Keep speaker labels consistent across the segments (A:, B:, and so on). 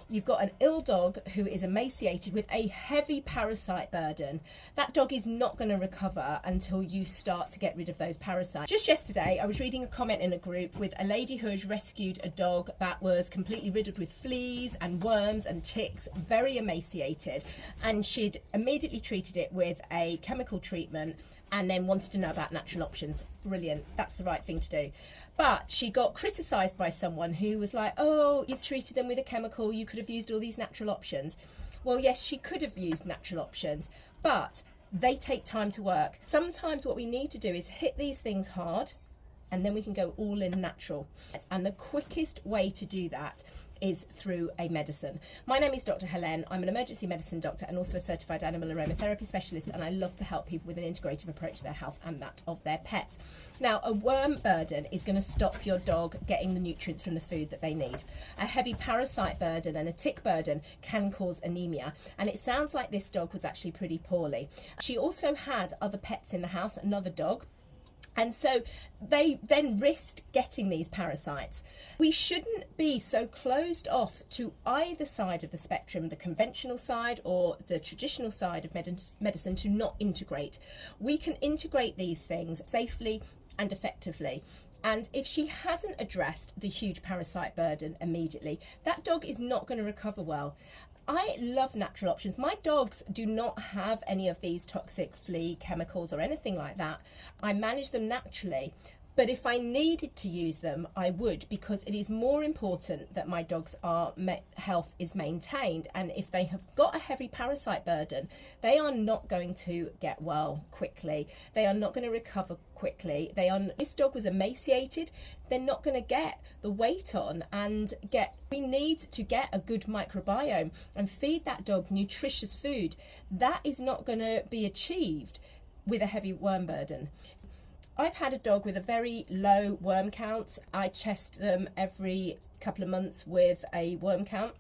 A: you've got an ill dog who is emaciated with a heavy parasite burden. That dog is not going to recover until you start to get rid of those parasites. Just yesterday, I was reading a comment in a group with a lady who had rescued a dog that was completely riddled with fleas and worms and ticks, very emaciated, and she'd immediately treated it with a chemical treatment and then wanted to know about natural options. Brilliant, that's the right thing to do. But she got criticised by someone who was like, oh, you've treated them with a chemical, you could have used all these natural options. Well, yes, she could have used natural options, but they take time to work. Sometimes what we need to do is hit these things hard, and then we can go all in natural. And the quickest way to do that is through a medicine. My name is Dr. Helene. I'm an emergency medicine doctor and also a certified animal aromatherapy specialist, and I love to help people with an integrative approach to their health and that of their pets. Now, a worm burden is going to stop your dog getting the nutrients from the food that they need. A heavy parasite burden and a tick burden can cause anemia, and it sounds like this dog was actually pretty poorly. She also had other pets in the house, another dog, and so they then risked getting these parasites. We shouldn't be so closed off to either side of the spectrum, the conventional side or the traditional side of medicine, to not integrate. We can integrate these things safely and effectively. And if she hadn't addressed the huge parasite burden immediately, that dog is not going to recover well. I love natural options. My dogs do not have any of these toxic flea chemicals or anything like that. I manage them naturally. But if I needed to use them, I would, because it is more important that my dog's health is maintained. And if they have got a heavy parasite burden, they are not going to get well quickly. They are not going to recover quickly. This dog was emaciated. They're not going to get the weight on and we need to get a good microbiome and feed that dog nutritious food. That is not going to be achieved with a heavy worm burden. I've had a dog with a very low worm count. I test them every couple of months with a worm count.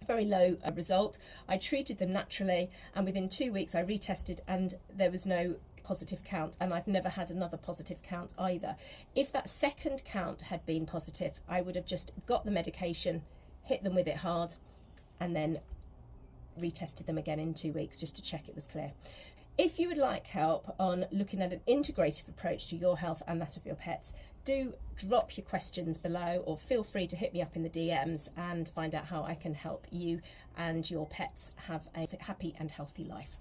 A: Very low result. I treated them naturally, and within 2 weeks I retested and there was no positive count, and I've never had another positive count either. If that second count had been positive, I would have just got the medication, hit them with it hard, and then retested them again in 2 weeks just to check it was clear. If you would like help on looking at an integrative approach to your health and that of your pets, do drop your questions below, or feel free to hit me up in the DMs and find out how I can help you and your pets have a happy and healthy life.